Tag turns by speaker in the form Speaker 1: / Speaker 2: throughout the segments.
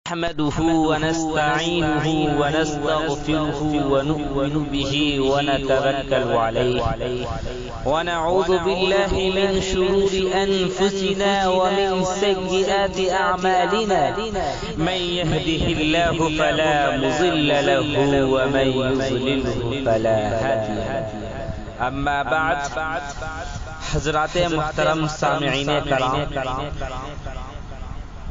Speaker 1: نحمده ونستعينه ونستغفره ونؤمن به ونتوكل عليه ونعوذ بالله من شرور أنفسنا ومن سيئات أعمالنا من يهده الله فلا مضل له ومن يضلله فلا هادي له اما بعد حضرات محترم سامعین کرام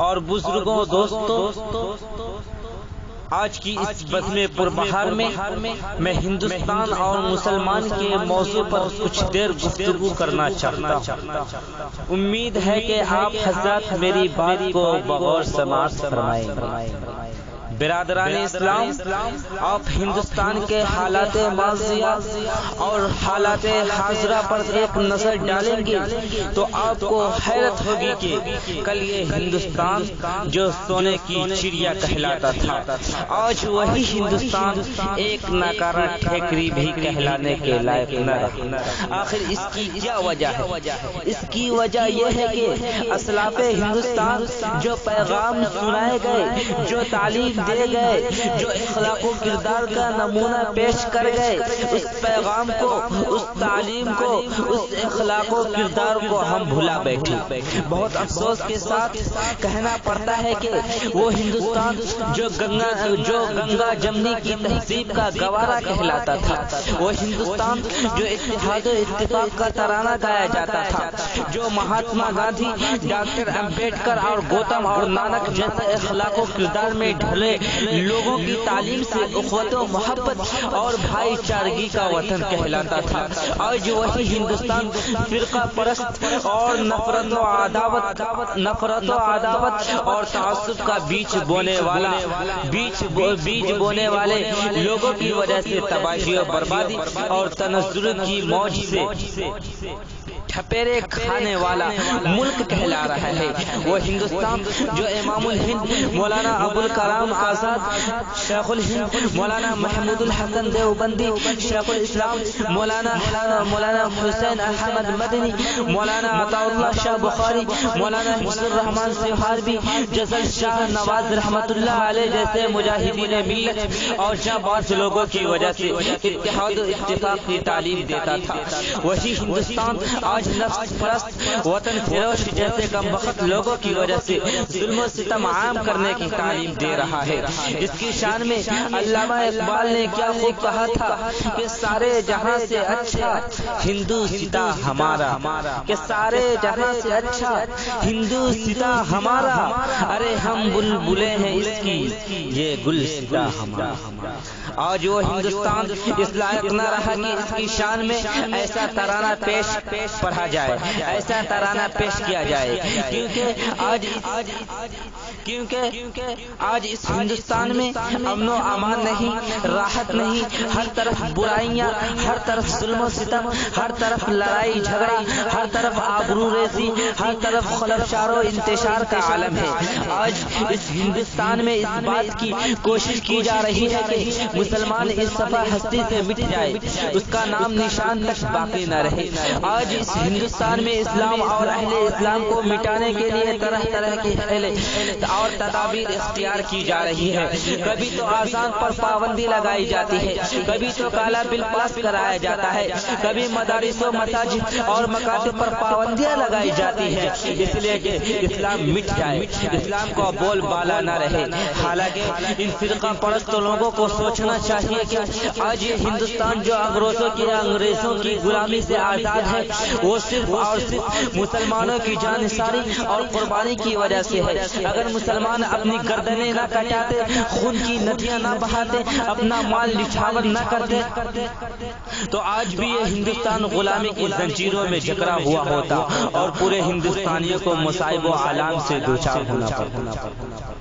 Speaker 1: اور بزرگوں دوستوں، آج کی اس بزم پربہار میں ہندوستان اور مسلمان کے موضوع پر کچھ دیر گفتگو کرنا چاہتا ہوں۔ امید ہے کہ آپ حضرات میری بات کو بغور سماعت فرمائیں گے۔ برادران اسلام، آپ ہندوستان کے حالات ماضیہ اور حالات حاضرہ پر ایک نظر ڈالیں گے تو آپ کو حیرت ہوگی کہ کل یہ ہندوستان جو سونے کی چڑیا کہلاتا تھا، آج وہی ہندوستان ایک ناکارہ ٹھیکری بھی کہلانے کے لائق نہ رہا۔ آخر اس کی کیا وجہ ہے؟ اس کی وجہ یہ ہے کہ اسلاف ہندوستان جو پیغام سنائے گئے، جو تعلیم دے گئے، جو اخلاق و کردار کا نمونہ پیش کر گئے، اس پیغام کو، اس تعلیم کو، اس اخلاق و کردار کو ہم بھلا بیٹھے۔ بہت افسوس کے ساتھ کہنا پڑتا ہے کہ وہ ہندوستان جو گنگا جمنی کی تہذیب کا گوارا کہلاتا تھا، وہ ہندوستان جو اتحاد و اتفاق کا ترانہ گایا جاتا تھا، جو مہاتما گاندھی، ڈاکٹر امبیڈکر اور گوتم اور نانک جیسے اخلاق و کردار میں ڈھلے لوگوں کی تعلیم سے اخوت و محبت اور بھائی چارگی کا وطن کہلاتا تھا، آج وہی ہندوستان فرقہ پرست اور نفرت و عداوت اور تعصب کا بیج بونے والے لوگوں کی وجہ سے تباہی و بربادی اور تنزل کی موج سے ٹھپیرے کھانے والا ملک کہلا رہا ہے۔ وہ ہندوستان جو امام الہند مولانا ابوالکلام آزاد، شیخ الہند مولانا محمود الحسن دیوبندی، شیخ الاسلام مولانا حسین احمد مدنی، مولانا عطا اللہ شاہ بخاری، مولانا حفظ الرحمان سہاربی، جزل شاہ نواز رحمت اللہ علیہ جیسے مجاہدین ملت اور جانباز لوگوں کی وجہ سے اتحاد و اتفاق کی تعلیم دیتا تھا، وہی ہندوستان آج نفس پرست، وطن فروش جیسے کم بخت لوگوں کی وجہ سے ظلم و ستم عام کرنے کی تعلیم دے رہا ہے۔ اس کی شان میں علامہ اقبال نے کیا خوب کہا تھا کہ سارے جہاں سے اچھا ہندو ستا ہمارا، کہ سارے جہاں سے اچھا ہندو ستا ہمارا، ارے ہم بلبلے ہیں اس کی یہ گل ستا ہمارا۔ آج وہ ہندوستان اس لائق نہ رہا کہ اس کی شان میں ایسا ترانہ پیش پڑھا جائے، ایسا ترانہ پیش کیا جائے، کیونکہ آج اس ہندوستان میں امن و امان نہیں، راحت نہیں، ہر طرف برائیاں، ہر طرف ظلم و ستم، ہر طرف لڑائی جھگڑا، ہر طرف آبرو ریزی، ہر طرف خلفشار و انتشار کا عالم ہے۔ آج اس ہندوستان میں اس بات کی کوشش کی جا رہی ہے کہ مسلمان اس صفحہ ہستی سے مٹ جائے، اس کا نام نشان تک باقی نہ رہے۔ آج اس ہندوستان میں اسلام اور اہل اسلام کو مٹانے کے لیے طرح طرح کی حیلیں اور تدابیر اختیار کی جا رہی ہے۔ کبھی تو آذان پر پابندی لگائی جاتی ہے، کبھی تو کالا بل پاس کرایا جاتا ہے، کبھی مدارس و مساجد اور مکاتب پر پابندیاں لگائی جاتی ہے، اس لیے کہ اسلام مٹ جائے، اسلام کا بول بالا نہ رہے۔ حالانکہ ان فرقہ پرست لوگوں کو سوچنا چاہیے کہ آج یہ ہندوستان جو انگریزوں کی غلامی سے آزاد ہے، وہ صرف اور صرف مسلمانوں کی جانثاری اور قربانی کی وجہ سے ہے۔ اگر مسلمان اپنی گردنیں نہ کٹاتے، خون کی ندیاں نہ بہاتے، اپنا مال نچھاور نہ کرتے تو آج بھی یہ ہندوستان غلامی کی زنجیروں میں جکڑا ہوا ہوتا اور پورے ہندوستانیوں کو مصائب و آلام سے دوچار ہونا پڑتا۔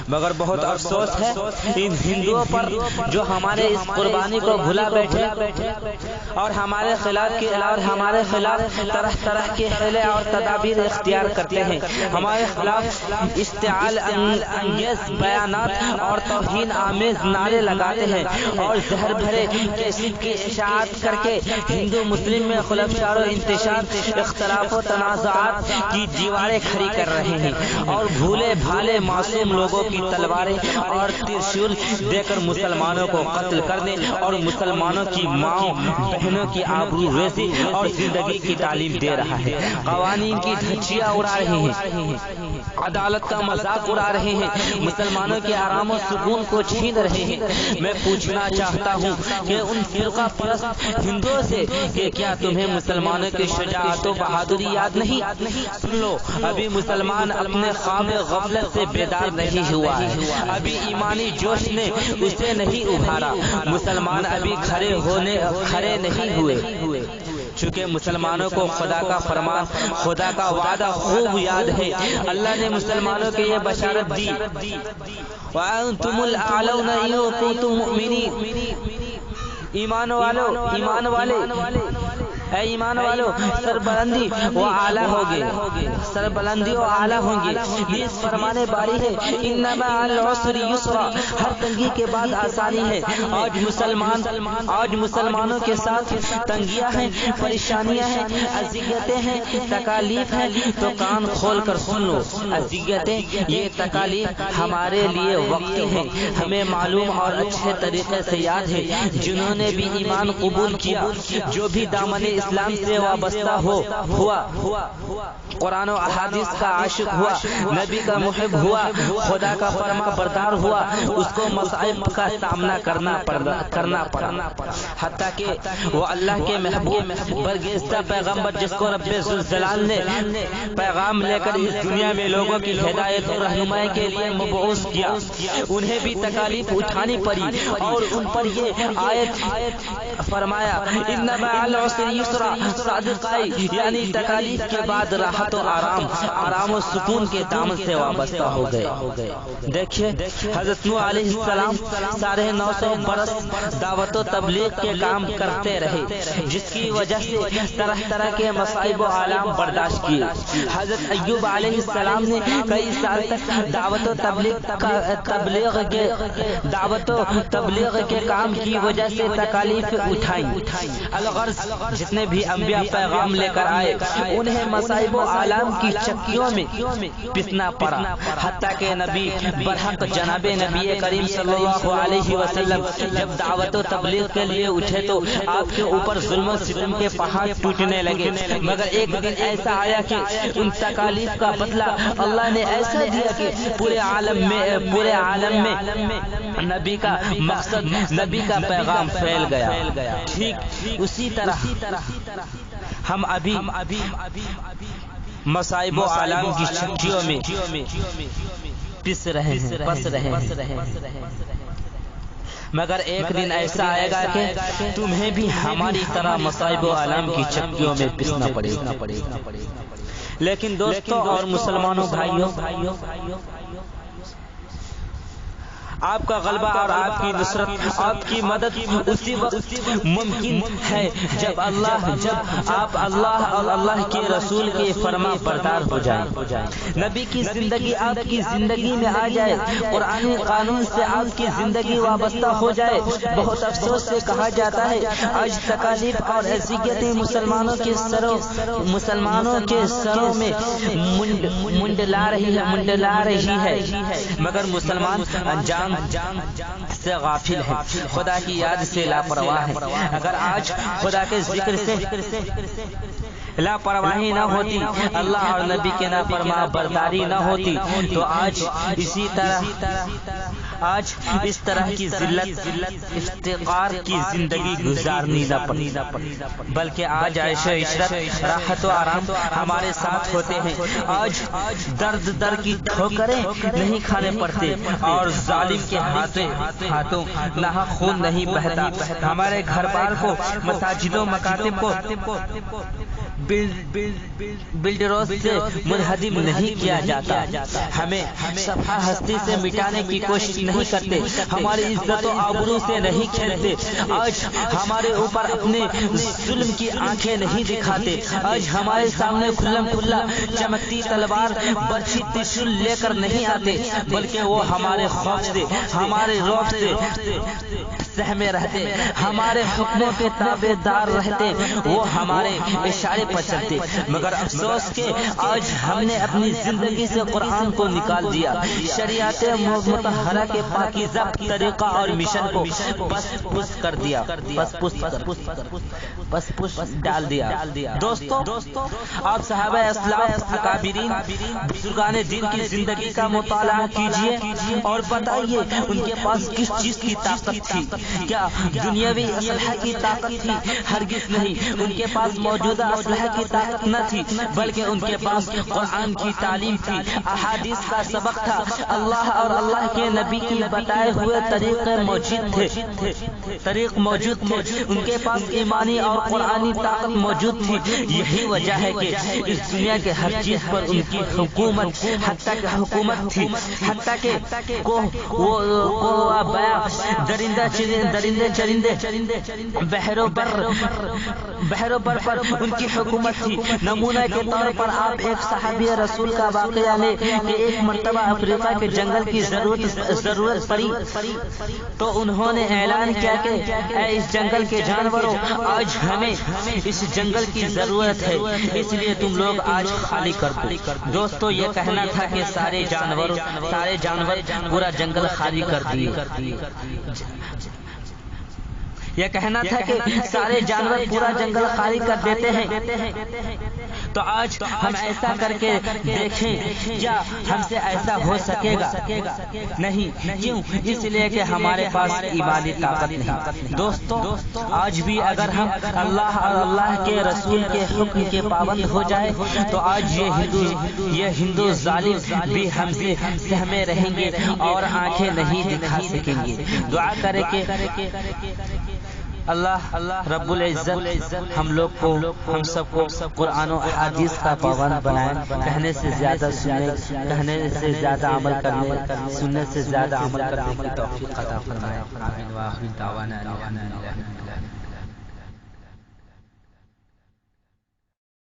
Speaker 1: مگر بہت افسوس ہے ان ہندوؤں پر جو ہمارے اس قربانی کو بھلا بیٹھے اور ہمارے خلاف طرح طرح کے حیلے اور تدابیر اختیار کرتے ہیں، ہمارے خلاف اشتعال انگیز بیانات اور توہین آمیز نعرے لگاتے ہیں اور زہر بھرے کیسٹ کی اشاعت کر کے ہندو مسلم میں خلفشار و انتشار، اختلاف و تنازعات کی دیواریں کھڑی کر رہے ہیں اور بھولے بھالے معصوم لوگوں کی کی تلواریں اور ترشول دے کر مسلمانوں کو قتل کرنے اور مسلمانوں کی ماؤں بہنوں کی آبرو ریزی اور زندگی کی تعلیم دے رہا ہے۔ قوانین کی دھجیاں اڑا رہے ہیں، عدالت کا مذاق اڑا رہے ہیں، مسلمانوں کے آرام و سکون کو چھین رہے ہیں۔ میں پوچھنا چاہتا ہوں کہ ان فرقہ پرست ہندوؤں سے کہ کیا تمہیں مسلمانوں کی شجاعت و بہادری یاد نہیں؟ سن لو، ابھی مسلمان اپنے خواب غفلت سے بیدار نہیں ہوا ہے، ابھی ایمانی جوش نے اسے نہیں ابھارا، مسلمان ابھی کھڑے نہیں ہوئے۔ چونکہ مسلمانوں کو خدا کا فرمان، خدا کا وعدہ خوب یاد ہے۔ اللہ نے مسلمانوں کے یہ بشارت دی، وَأَنْتُمُ الْأَعْلَوْنَ إِن كُنتُم مُؤْمِنِينَ۔ ایمان والے اے ایمان والو، سربلندی و اعلیٰ ہوگی، سربلندی و اعلیٰ ہوں گی۔ نیز فرمانے باری ہے، انما العسر یسرا، ہر تنگی کے بعد آسانی ہے۔ آج مسلمانوں کے ساتھ تنگیاں ہیں، پریشانیاں ہیں، اذیتیں ہیں، تکالیف ہیں، تو کان کھول کر سن لو۔ اذیتیں، یہ تکالیف ہمارے لیے وقتی ہیں، ہمیں معلوم اور اچھے طریقے سے یاد ہے۔ جنہوں نے بھی ایمان قبول کیا، جو بھی دامن اسلام سے وابستہ ہوا، قرآن و احادیث کا عاشق ہوا، نبی کا محب ہوا، خدا کا فرما بردار ہوا، اس کو مصائب کا سامنا کرنا پڑا، حتیٰ کہ وہ اللہ کے محبوب برگزیدہ پیغمبر جس کو رب ذوالجلال نے پیغام لے کر اس دنیا میں لوگوں کی ہدایت اور رہنمائی کے لیے مبعوث کیا، انہیں بھی تکالیف اٹھانی پڑی اور ان پر یہ آیت فرمایا، انما العسر یسرا، صادقائی یعنی تکالیف کے بعد راحت و آرام و سکون کے دامن سے وابستہ ہو گئے۔ دیکھیے، حضرت نوح علیہ السلام 950 برس دعوت و تبلیغ کے کام کرتے رہے، جس کی وجہ سے طرح طرح کے مصائب و آلام برداشت کیے۔ حضرت ایوب علیہ السلام نے کئی سال تک دعوت و تبلیغ کے کام کی وجہ سے تکالیف اٹھائی۔ الغرض، جتنے بھی انبیاء پیغام لے کر آئے، انہیں مصائب و آلام کی چکیوں میں پسنا پڑا، حتیٰ کہ نبی برحق جناب نبی کریم صلی اللہ علیہ وسلم جب دعوت و تبلیغ کے لیے اٹھے تو آپ کے اوپر ظلم و ستم کے پہاڑ ٹوٹنے لگے، مگر ایک دن ایسا آیا کہ ان تکالیف کا بدلہ اللہ نے ایسا دیا کہ پورے عالم میں نبی کا مقصد، نبی کا پیغام پھیل گیا۔ ٹھیک اسی طرح ہم ابھی مصائب و آلام کی چکیوں میں پس رہے ہیں، مگر ایک دن ایسا آئے گا کہ تمہیں بھی ہماری طرح مصائب و آلام کی چکیوں میں پسنا پڑے گا۔ لیکن دوستوں اور مسلمانوں بھائیوں، آپ کا غلبہ اور آپ کی نصرت، آپ کی مدد اسی وقت ممکن ہے جب آپ اللہ اور اللہ کے رسول کے فرما بردار ہو جائیں، نبی کی زندگی آپ کی زندگی میں آ جائے، قرآن قانون سے آپ کی زندگی وابستہ ہو جائے۔ بہت افسوس سے کہا جاتا ہے، آج تکالیف اور اذیتیں مسلمانوں کے سروں میں منڈلا رہی ہے، مگر مسلمان انجام سے غافل ہے، خدا کی یاد سے لاپرواہ ہے۔ اگر آج خدا کے ذکر سے لاپرواہی نہ ہوتی، اللہ اور نبی کے نافرما برداری نہ ہوتی، تو آج اس طرح کی ذلت افتقار کی زندگی گزارنی نہ پڑی، بلکہ آج عیش و عشرت، راحت و آرام ہمارے ساتھ ہوتے ہیں۔ آج درد کی ٹھوکریں نہیں کھانے پڑتے اور ظالم کے ہاتھوں ناحق خون نہیں بہتا۔ ہمارے گھر بار کو، مساجدوں مکاتب کو بلڈروز سے منہدم نہیں کیا جاتا، ہمیں صفحہ ہستی سے مٹانے کی کوشش نہیں کرتے، ہماری عزت و آبرو سے نہیں کھیلتے، آج ہمارے اوپر اپنے ظلم کی آنکھیں نہیں دکھاتے، آج ہمارے سامنے کھلا چمکتی تلوار برچھی ترشول لے کر نہیں آتے، بلکہ وہ ہمارے خوف سے، ہمارے رعب سے سہمے رہتے، ہمارے حکموں کے تابع دار رہتے، وہ ہمارے اشارے پر چلتے، مگر افسوس کہ آج ہم نے اپنی زندگی سے قرآن کو نکال دیا، شریعت مطہرہ کے پاکیزہ طریقہ اور مشن کو پس پس کر دیا، پس پس ڈال دیا۔ دوستو، آپ صحابہ اسلاف، اکابرین، بزرگان دین کی زندگی کا مطالعہ کیجئے اور بتائیے ان کے پاس کس چیز کی طاقت تھی؟ کیا دنیاوی اسلحہ کی طاقت تھی؟ ہرگز نہیں۔ ان کے پاس موجودہ اسلحہ کی طاقت نہ تھی، بلکہ ان کے پاس قرآن کی تعلیم تھی، احادیث کا سبق تھا، اللہ اور اللہ کے نبی کی بتائے ہوئے طریق موجود تھے، ان کے پاس ایمانی اور قرآنی طاقت موجود تھی۔ یہی وجہ ہے کہ اس دنیا کے ہر چیز پر ان کی حکومت، حتیٰ کہ حکومت تھی، حتیٰ کہ درندے چرندے بحروں پر ان کی حکومت تھی۔ نمونہ کے طور پر آپ ایک صحابی رسول کا واقعہ لیں کہ ایک مرتبہ افریقہ کے جنگل کی ضرورت پڑی تو انہوں نے اعلان کیا کہ اے اس جنگل کے جانوروں، آج ہمیں اس جنگل کی ضرورت ہے، اس لیے تم لوگ آج خالی کر دو۔ دوستو، یہ کہنا تھا کہ سارے جانور پورا جنگل خالی کر دیے۔ یہ کہنا تھا کہ سارے جانور پورا جنگل خالی کر دیتے ہیں، تو آج ہم ایسا کر کے دیکھیں کیا ہم سے ایسا ہو سکے گا؟ نہیں۔ کیوں؟ اس لیے کہ ہمارے پاس ایمانی طاقت نہیں۔ دوستو، آج بھی اگر ہم اللہ اور اللہ کے رسول کے حکم کے پابند ہو جائے تو آج یہ ہندو ظالم بھی ہم سے سہمے رہیں گے اور آنکھیں نہیں دکھا سکیں گے۔ دعا کرے کہ اللہ رب العزت ہم سب کو قرآن و حدیث کا پابند بنائے، کہنے سے زیادہ سننے، کہنے سے زیادہ عمل کرنے، سننے سے زیادہ عمل کرنے کی توفیق عطا فرمائے۔ آمین۔ وآخر دعوانا الحمدللہ۔